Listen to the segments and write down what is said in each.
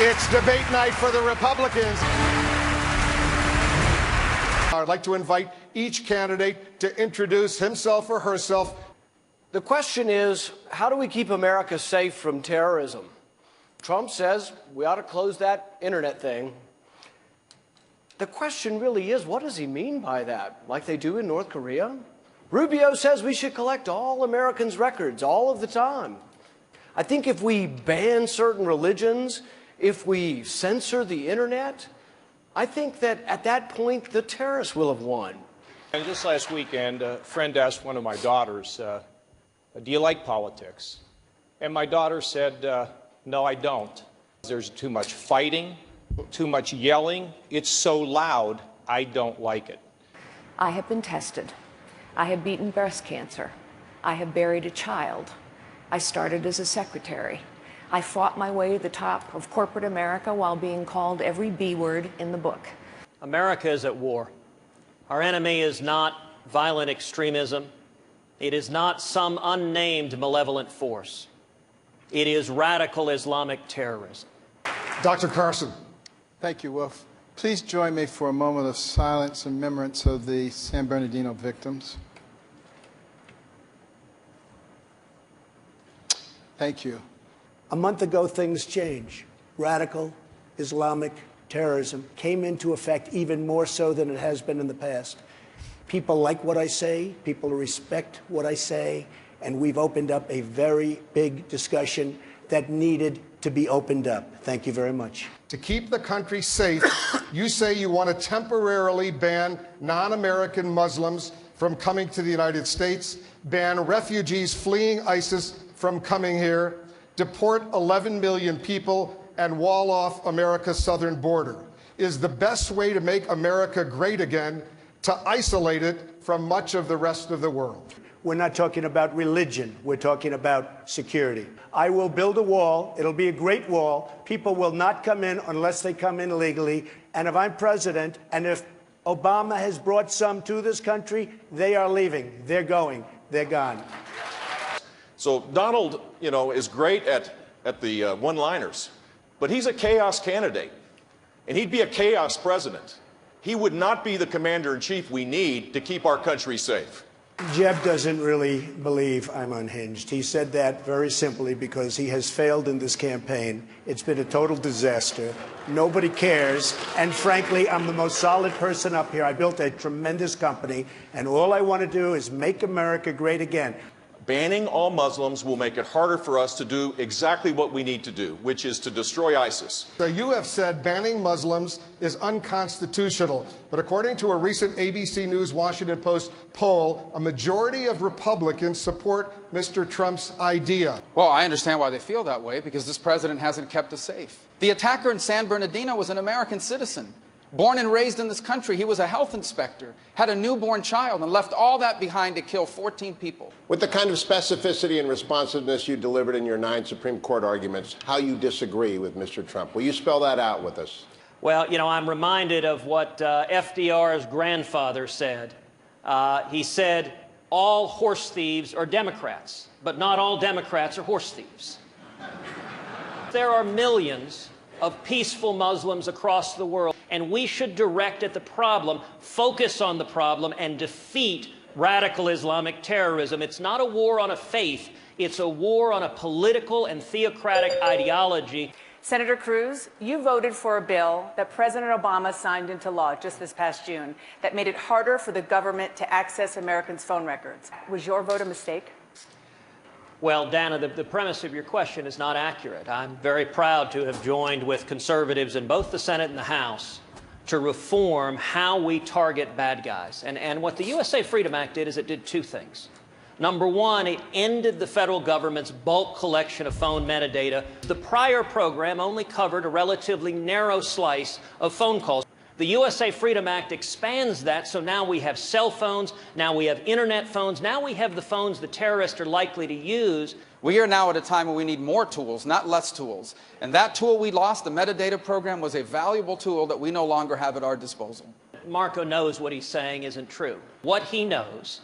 It's debate night for the Republicans. I'd like to invite each candidate to introduce himself or herself. The question is, how do we keep America safe from terrorism? Trump says we ought to close that internet thing. The question really is, what does he mean by that? Like they do in North Korea? Rubio says we should collect all Americans' records all of the time. I think if we ban certain religions, if we censor the internet, I think that at that point the terrorists will have won. And just last weekend, a friend asked one of my daughters, do you like politics? And my daughter said, no, I don't. There's too much fighting, too much yelling. It's so loud, I don't like it. I have been tested. I have beaten breast cancer. I have buried a child. I started as a secretary. I fought my way to the top of corporate America while being called every B word in the book. America is at war. Our enemy is not violent extremism. It is not some unnamed malevolent force. It is radical Islamic terrorism. Dr. Carson. Thank you, Wolf. Please join me for a moment of silence in remembrance of the San Bernardino victims. Thank you. A month ago, things changed. Radical Islamic terrorism came into effect even more so than it has been in the past. People like what I say, people respect what I say, and we've opened up a very big discussion that needed to be opened up. Thank you very much. To keep the country safe, you say you want to temporarily ban non-American Muslims from coming to the United States, ban refugees fleeing ISIS from coming here, deport 11 million people, and wall off America's southern border. Is the best way to make America great again to isolate it from much of the rest of the world? We're not talking about religion. We're talking about security. I will build a wall. It'll be a great wall. People will not come in unless they come in legally. And if I'm president, and if Obama has brought some to this country, they are leaving. They're going. They're gone. So Donald, is great at the one-liners, but he's a chaos candidate, and he'd be a chaos president. He would not be the commander-in-chief we need to keep our country safe. Jeb doesn't really believe I'm unhinged. He said that very simply because he has failed in this campaign. It's been a total disaster. Nobody cares. And frankly, I'm the most solid person up here. I built a tremendous company, and all I want to do is make America great again. Banning all Muslims will make it harder for us to do exactly what we need to do, which is to destroy ISIS. So you have said banning Muslims is unconstitutional, but according to a recent ABC News Washington Post poll, a majority of Republicans support Mr. Trump's idea. Well, I understand why they feel that way, because this president hasn't kept us safe. The attacker in San Bernardino was an American citizen. Born and raised in this country, he was a health inspector, had a newborn child, and left all that behind to kill 14 people. With the kind of specificity and responsiveness you delivered in your 9 Supreme Court arguments, how you disagree with Mr. Trump. Will you spell that out with us? Well, I'm reminded of what FDR's grandfather said. He said, all horse thieves are Democrats, but not all Democrats are horse thieves. There are millions of peaceful Muslims across the world, and we should direct at the problem, focus on the problem, and defeat radical Islamic terrorism. It's not a war on a faith, it's a war on a political and theocratic ideology. Senator Cruz, you voted for a bill that President Obama signed into law just this past June that made it harder for the government to access Americans' phone records. Was your vote a mistake? Well, Dana, the premise of your question is not accurate. I'm very proud to have joined with conservatives in both the Senate and the House to reform how we target bad guys. And what the USA Freedom Act did is it did two things. Number one, it ended the federal government's bulk collection of phone metadata. The prior program only covered a relatively narrow slice of phone calls. The USA Freedom Act expands that, so now we have cell phones, now we have internet phones, now we have the phones the terrorists are likely to use. We are now at a time when we need more tools, not less tools. And that tool we lost, the metadata program, was a valuable tool that we no longer have at our disposal. Marco knows what he's saying isn't true. What he knows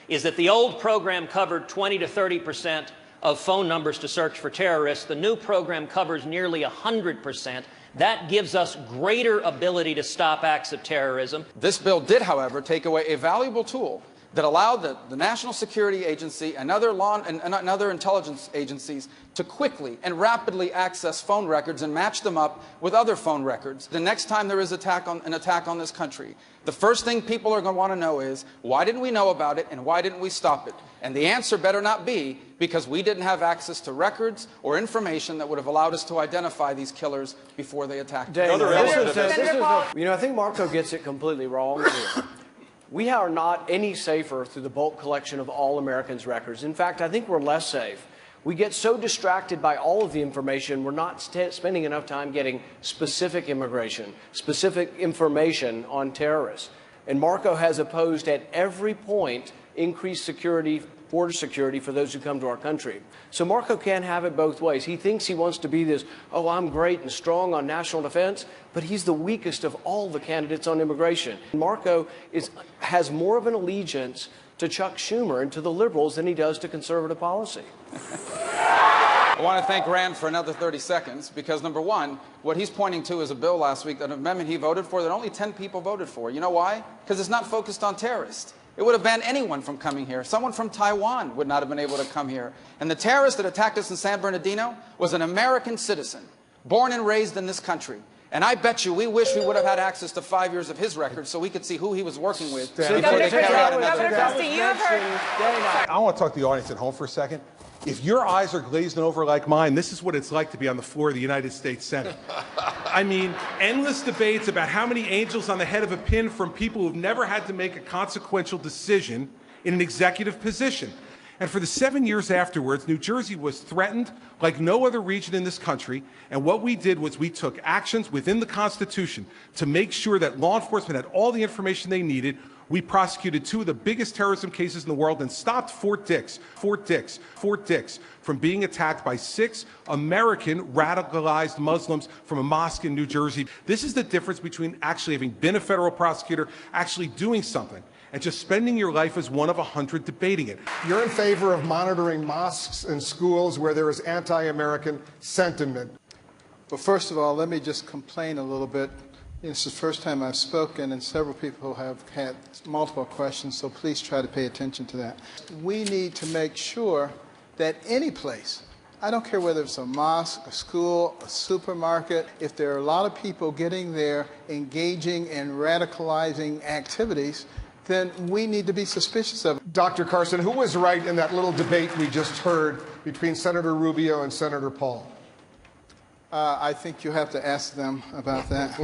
is that the old program covered 20 to 30% of phone numbers to search for terrorists. The new program covers nearly 100%. That gives us greater ability to stop acts of terrorism. This bill did, however, take away a valuable tool that allowed the National Security Agency and other intelligence agencies to quickly and rapidly access phone records and match them up with other phone records. The next time there is an attack on this country, the first thing people are going to want to know is, why didn't we know about it and why didn't we stop it? And the answer better not be because we didn't have access to records or information that would have allowed us to identify these killers before they attacked us. I think Marco gets it completely wrong here. We are not any safer through the bulk collection of all Americans' records. In fact, I think we're less safe. We get so distracted by all of the information, we're not spending enough time getting specific information on terrorists. And Marco has opposed at every point increased security, border security for those who come to our country. So Marco can't have it both ways. He thinks he wants to be this, oh, I'm great and strong on national defense, but he's the weakest of all the candidates on immigration. Marco has more of an allegiance to Chuck Schumer and to the liberals than he does to conservative policy. I want to thank Rand for another 30 seconds because, number one, what he's pointing to is a bill last week, an amendment he voted for that only 10 people voted for. You know why? Because it's not focused on terrorists. It would have banned anyone from coming here. Someone from Taiwan would not have been able to come here. And the terrorist that attacked us in San Bernardino was an American citizen, born and raised in this country. And I bet you we wish we would have had access to 5 years of his records so we could see who he was working with. Governor Christie, you have heard. I want to talk to the audience at home for a second. If your eyes are glazed over like mine, this is what it's like to be on the floor of the United States Senate. I mean, endless debates about how many angels on the head of a pin from people who've never had to make a consequential decision in an executive position. And for the 7 years afterwards, New Jersey was threatened like no other region in this country. And what we did was we took actions within the Constitution to make sure that law enforcement had all the information they needed. We prosecuted 2 of the biggest terrorism cases in the world and stopped Fort Dix from being attacked by 6 American radicalized Muslims from a mosque in New Jersey. This is the difference between actually having been a federal prosecutor, actually doing something, and just spending your life as one of 100 debating it. You're in favor of monitoring mosques and schools where there is anti-American sentiment. Well, first of all, let me just complain a little bit. This is the first time I've spoken, and several people have had multiple questions, so please try to pay attention to that. We need to make sure that any place, I don't care whether it's a mosque, a school, a supermarket, if there are a lot of people getting there engaging in radicalizing activities, then we need to be suspicious of it. Dr. Carson, who was right in that little debate we just heard between Senator Rubio and Senator Paul? I think you have to ask them about that.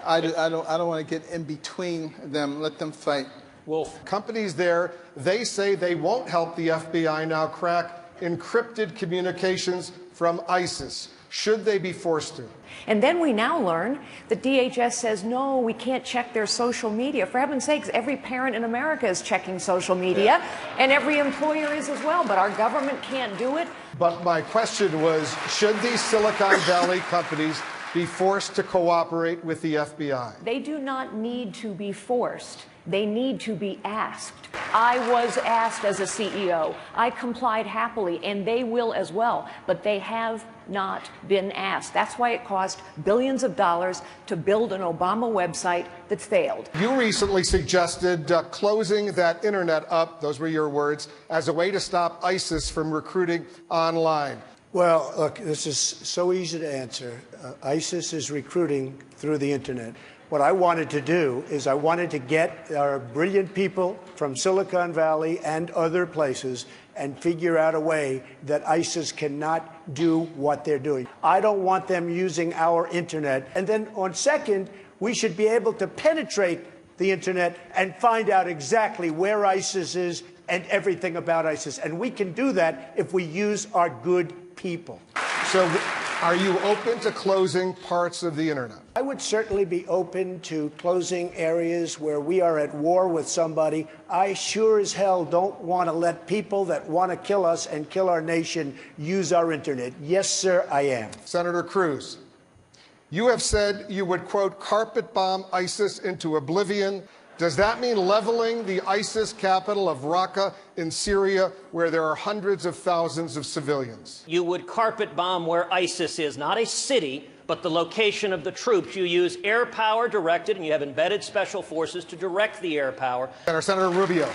I don't want to get in between them. Let them fight. Well, companies there, they say they won't help the FBI now crack encrypted communications from ISIS. Should they be forced to? And then we now learn that DHS says, no, we can't check their social media. For heaven's sakes, every parent in America is checking social media, and every employer is as well, but our government can't do it. But my question was, should these Silicon Valley companies be forced to cooperate with the FBI? They do not need to be forced. They need to be asked. I was asked as a CEO. I complied happily, and they will as well, but they have not been asked. That's why it cost billions of dollars to build an Obama website that failed. You recently suggested closing that internet up, those were your words, as a way to stop ISIS from recruiting online. Well, look, this is so easy to answer. ISIS is recruiting through the internet. What I wanted to do is I wanted to get our brilliant people from Silicon Valley and other places and figure out a way that ISIS cannot do what they're doing. I don't want them using our internet. And then on second, we should be able to penetrate the internet and find out exactly where ISIS is and everything about ISIS. And we can do that if we use our good people. So are you open to closing parts of the internet? I would certainly be open to closing areas where we are at war with somebody. I sure as hell don't want to let people that want to kill us and kill our nation use our internet. Yes, sir, I am. Senator Cruz, you have said you would, quote, carpet bomb ISIS into oblivion. Does that mean leveling the ISIS capital of Raqqa in Syria, where there are hundreds of thousands of civilians? You would carpet bomb where ISIS is, not a city, but the location of the troops. You use air power directed, and you have embedded special forces to direct the air power. Senator Rubio,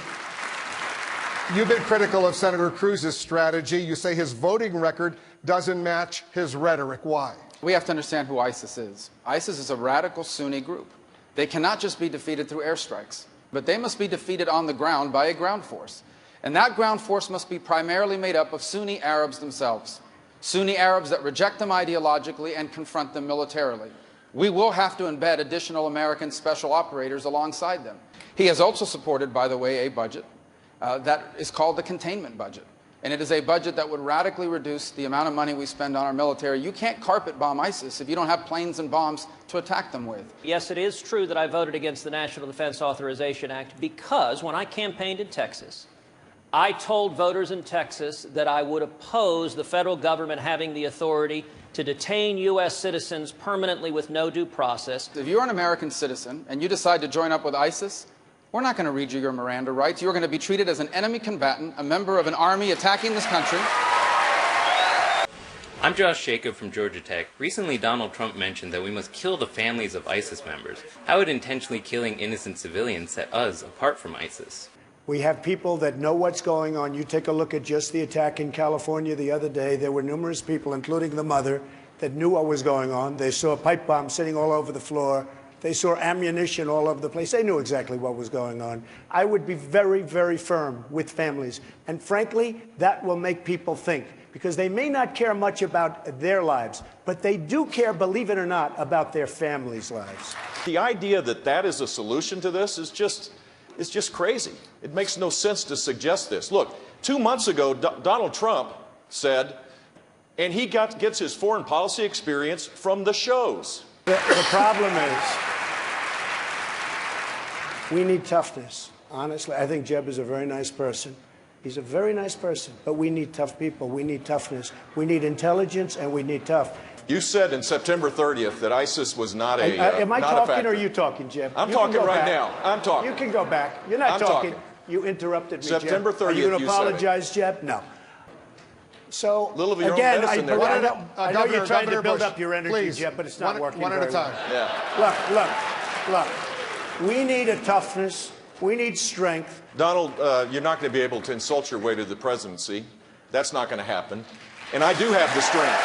you've been critical of Senator Cruz's strategy. You say his voting record doesn't match his rhetoric. Why? We have to understand who ISIS is. ISIS is a radical Sunni group. They cannot just be defeated through airstrikes, but they must be defeated on the ground by a ground force. And that ground force must be primarily made up of Sunni Arabs themselves. Sunni Arabs that reject them ideologically and confront them militarily. We will have to embed additional American special operators alongside them. He has also supported, by the way, a budget that is called the containment budget. And it is a budget that would radically reduce the amount of money we spend on our military. You can't carpet bomb ISIS if you don't have planes and bombs to attack them with. Yes, it is true that I voted against the National Defense Authorization Act because when I campaigned in Texas, I told voters in Texas that I would oppose the federal government having the authority to detain U.S. citizens permanently with no due process. If you're an American citizen and you decide to join up with ISIS, we're not going to read you your Miranda rights. You're going to be treated as an enemy combatant, a member of an army attacking this country. I'm Josh Jacob from Georgia Tech. Recently, Donald Trump mentioned that we must kill the families of ISIS members. How would intentionally killing innocent civilians set us apart from ISIS? We have people that know what's going on. You take a look at just the attack in California the other day. There were numerous people, including the mother, that knew what was going on. They saw pipe bombs sitting all over the floor. They saw ammunition all over the place. They knew exactly what was going on. I would be very, very firm with families. And frankly, that will make people think, because they may not care much about their lives, but they do care, believe it or not, about their families' lives. The idea that that is a solution to this is just crazy. It makes no sense to suggest this. Look, 2 months ago, Donald Trump said, and he gets his foreign policy experience from the shows. The problem is, we need toughness. Honestly, I think Jeb is a very nice person. He's a very nice person, but we need tough people. We need toughness. We need intelligence, and we need tough. You said in September 30th that ISIS was not a Am I not talking or are you talking, Jeb? I'm talking right now. I'm talking. You can go back. You're not talking. You interrupted me, September 30th, Jeb. Are you going to you said apologize, Jeb? No. So, Little of your own again, medicine there. I know you're trying to build Bush, up your energy, please, Jeb, but it's not working one at a time. well. Yeah. Look. We need a toughness. We need strength. Donald, you're not going to be able to insult your way to the presidency. That's not going to happen. And I do have the strength.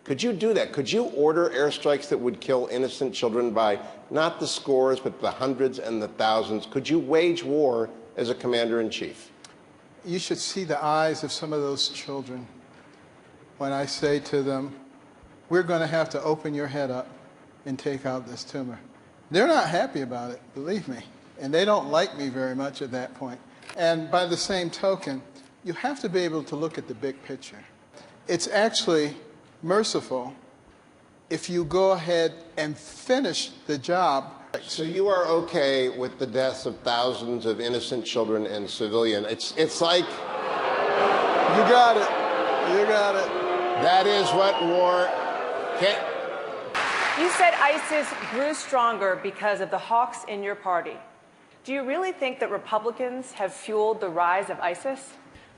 Could you do that? Could you order airstrikes that would kill innocent children by not the scores, but the hundreds and the thousands? Could you wage war as a commander-in-chief? You should see the eyes of some of those children when I say to them, we're going to have to open your head up and take out this tumor. They're not happy about it, believe me. And they don't like me very much at that point. And by the same token, you have to be able to look at the big picture. It's actually merciful if you go ahead and finish the job. So you are okay with the deaths of thousands of innocent children and civilians? It's like... You got it. You got it. That is what war can... You said ISIS grew stronger because of the hawks in your party. Do you really think that Republicans have fueled the rise of ISIS?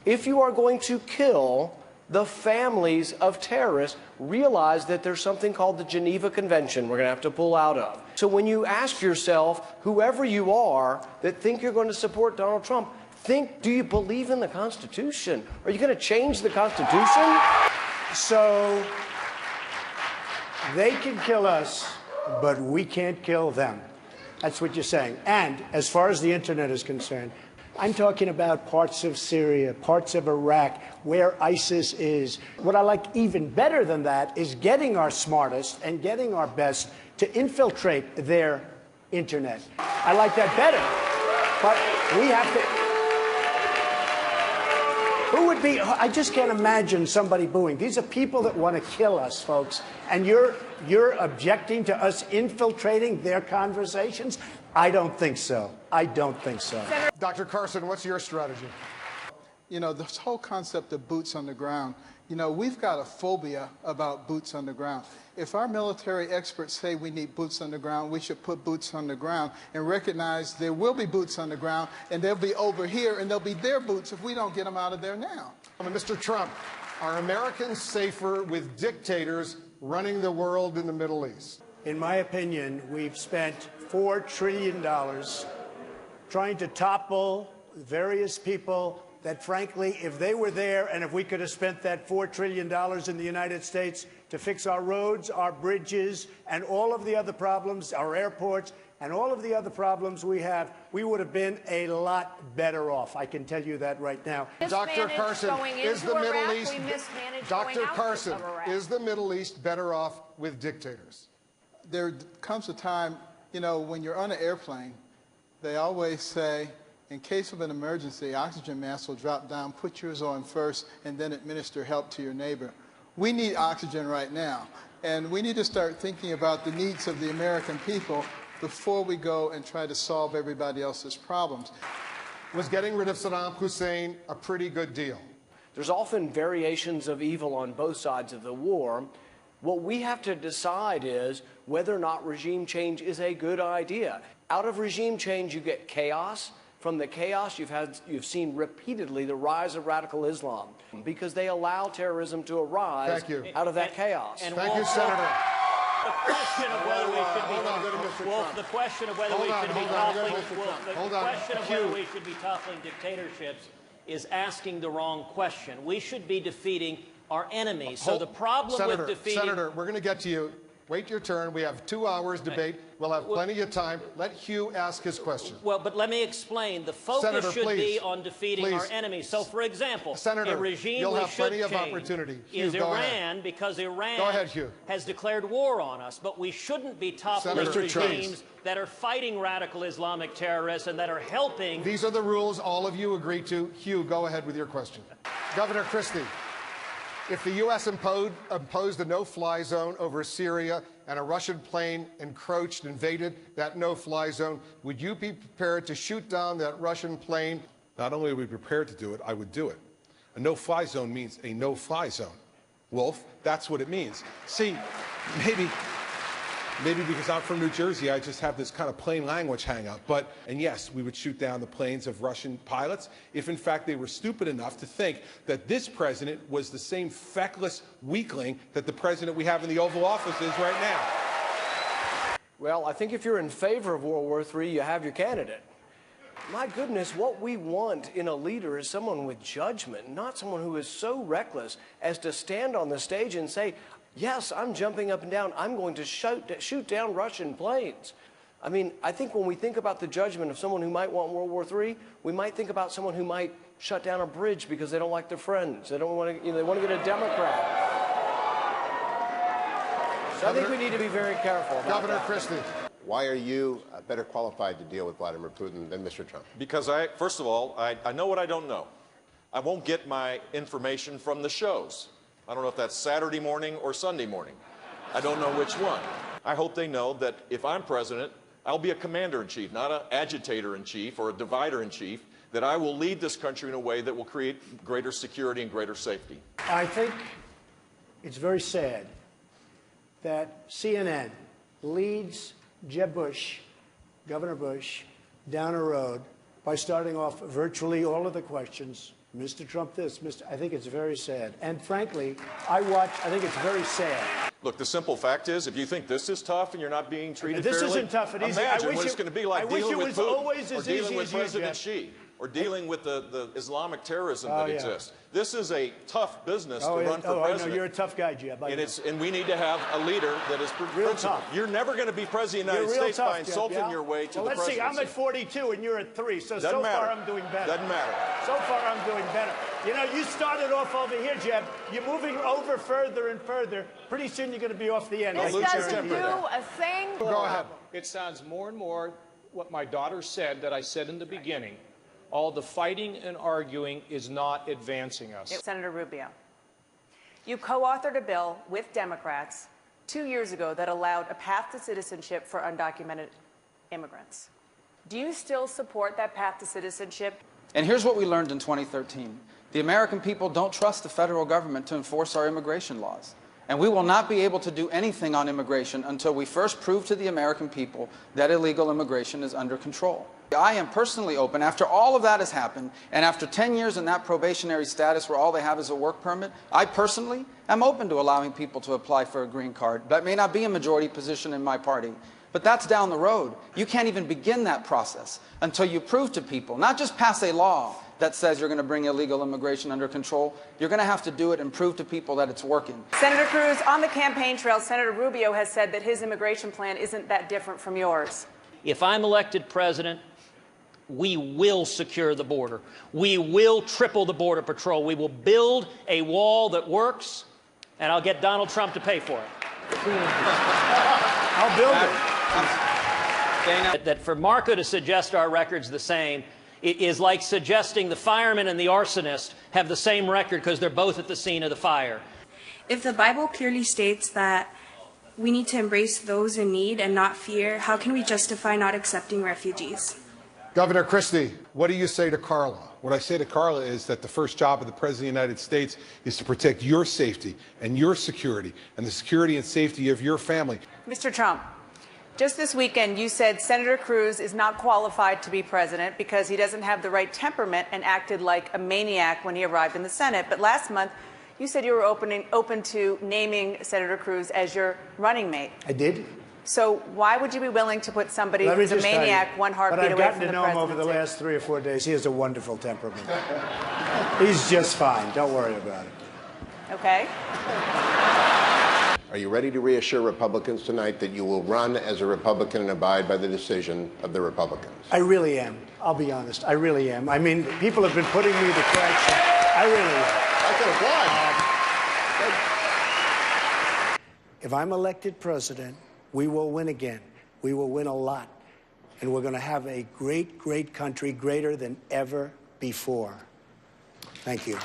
If you are going to kill the families of terrorists, realize that there's something called the Geneva Convention we're going to have to pull out of. So when you ask yourself, whoever you are that think you're going to support Donald Trump, think, do you believe in the Constitution? Are you going to change the Constitution? So they can kill us, but we can't kill them. That's what you're saying. And as far as the internet is concerned, I'm talking about parts of Syria, parts of Iraq, where ISIS is. What I like even better than that is getting our smartest and getting our best to infiltrate their internet. I like that better. But we have to... Who would be... I just can't imagine somebody booing. These are people that want to kill us, folks. And you're objecting to us infiltrating their conversations? I don't think so. I don't think so. Dr. Carson, what's your strategy? You know, this whole concept of boots on the ground, You know, we've got a phobia about boots on the ground. If our military experts say we need boots on the ground, we should put boots on the ground and recognize there will be boots on the ground, and they'll be over here, and they'll be their boots if we don't get them out of there now. Mr. Trump, are Americans safer with dictators running the world in the Middle East? In my opinion, we've spent $4 trillion trying to topple various people that, frankly, if they were there and if we could have spent that $4 trillion in the United States to fix our roads, our bridges, and all of the other problems, our airports, and all of the other problems we have, we would have been a lot better off. I can tell you that right now. Dr. Carson, is the Middle East, Dr. Carson, is the Middle East better off with dictators? There comes a time, you know, when you're on an airplane, they always say, in case of an emergency, oxygen mask will drop down, put yours on first, and then administer help to your neighbor. We need oxygen right now, and we need to start thinking about the needs of the American people before we go and try to solve everybody else's problems. Was getting rid of Saddam Hussein a pretty good deal? There's often variations of evil on both sides of the war. What we have to decide is whether or not regime change is a good idea. Out of regime change, you get chaos. From the chaos, you've seen repeatedly the rise of radical Islam because they allow terrorism to arise out of that chaos. Thank you, Senator. The question of whether we should be Wolf, the question of whether we should be toppling the question of whether we should be toppling dictatorships is asking the wrong question. We should be defeating our enemies. So the problem with defeating Senator, we're going to get to you. Wait your turn. We have 2 hours debate. We'll have plenty of time. Let Hugh ask his question. Well, but let me explain. The focus Senator, should please, be on defeating our enemies. So, for example, Senator, a regime you'll we have should plenty of change opportunity. Hugh, is go Iran, ahead. because Iran Go ahead, Hugh. has declared war on us. But we shouldn't be toppling regimes that are fighting radical Islamic terrorists and that are helping. These are the rules all of you agree to. Hugh, go ahead with your question. Governor Christie, if the U.S. imposed a no-fly zone over Syria and a Russian plane invaded that no-fly zone, would you be prepared to shoot down that Russian plane? Not only are we prepared to do it, I would do it. A no-fly zone means a no-fly zone. Wolf, that's what it means. See, maybe because I'm from New Jersey, I just have this kind of plain language hang-up. And yes, we would shoot down the planes of Russian pilots if, in fact, they were stupid enough to think that this president was the same feckless weakling that the president we have in the Oval Office is right now. Well, I think if you're in favor of World War III, you have your candidate. My goodness, what we want in a leader is someone with judgment, not someone who is so reckless as to stand on the stage and say, yes, I'm jumping up and down. I'm going to shoot down Russian planes. I mean, I think when we think about the judgment of someone who might want World War III, we might think about someone who might shut down a bridge because they don't like their friends. They don't want to, they want to get a Democrat. So I think we need to be very careful about Governor that. Christie. Why are you better qualified to deal with Vladimir Putin than Mr. Trump? Because first of all, I know what I don't know. I won't get my information from the shows. I don't know if that's Saturday morning or Sunday morning. I don't know which one. I hope they know that if I'm president, I'll be a commander-in-chief, not an agitator-in-chief or a divider-in-chief, that I will lead this country in a way that will create greater security and greater safety. I think it's very sad that CNN leads Jeb Bush, Governor Bush, down a road by starting off virtually all of the questions. Mr. Trump this, I think it's very sad. And frankly, I think it's very sad. Look, the simple fact is, if you think this is tough and you're not being treated fairly, this isn't tough and easy. Imagine what it's going to be like dealing with Putin, or dealing with easy President Xi, or dealing with the Islamic terrorism that exists. This is a tough business to run for president. I know, you're a tough guy, Jeb. And we need to have a leader that is principled. You're never going to be president of the United States by insulting your way to the presidency. Let's see, I'm at 42 and you're at 3, so Doesn't matter. Far I'm doing better. Doesn't matter. So far I'm doing better. You know, you started off over here, Jeb. You're moving over further and further. Pretty soon you're going to be off the end. This doesn't do a thing. Go ahead. It sounds more and more what my daughter said that I said in the beginning. All the fighting and arguing is not advancing us. Senator Rubio, you co-authored a bill with Democrats 2 years ago that allowed a path to citizenship for undocumented immigrants. Do you still support that path to citizenship? And here's what we learned in 2013. The American people don't trust the federal government to enforce our immigration laws. And we will not be able to do anything on immigration until we first prove to the American people that illegal immigration is under control. I am personally open, after all of that has happened, and after 10 years in that probationary status where all they have is a work permit, I personally am open to allowing people to apply for a green card. That may not be a majority position in my party, but that's down the road. You can't even begin that process until you prove to people, not just pass a law that says you're going to bring illegal immigration under control. You're going to have to do it and prove to people that it's working. Senator Cruz, on the campaign trail, Senator Rubio has said that his immigration plan isn't that different from yours. If I'm elected president, we will secure the border. We will triple the Border Patrol. We will build a wall that works, and I'll get Donald Trump to pay for it. I'll build it. That for Marco to suggest our record's the same is like suggesting the fireman and the arsonist have the same record because they're both at the scene of the fire. If the Bible clearly states that we need to embrace those in need and not fear, how can we justify not accepting refugees? Governor Christie, what do you say to Carla? What I say to Carla is that the first job of the President of the United States is to protect your safety and your security and the security and safety of your family. Mr. Trump, just this weekend you said Senator Cruz is not qualified to be president because he doesn't have the right temperament and acted like a maniac when he arrived in the Senate. But last month you said you were open to naming Senator Cruz as your running mate. I did. So why would you be willing to put somebody who's a maniac one heartbeat away from the presidency? But I've gotten to know him over the last 3 or 4 days. He has a wonderful temperament. He's just fine. Don't worry about it. Okay. Are you ready to reassure Republicans tonight that you will run as a Republican and abide by the decision of the Republicans? I really am. I'll be honest. I really am. I mean, people have been putting me to question. I really am. I can applaud. If I'm elected president, we will win again. We will win a lot. And we're going to have a great, great country, greater than ever before. Thank you.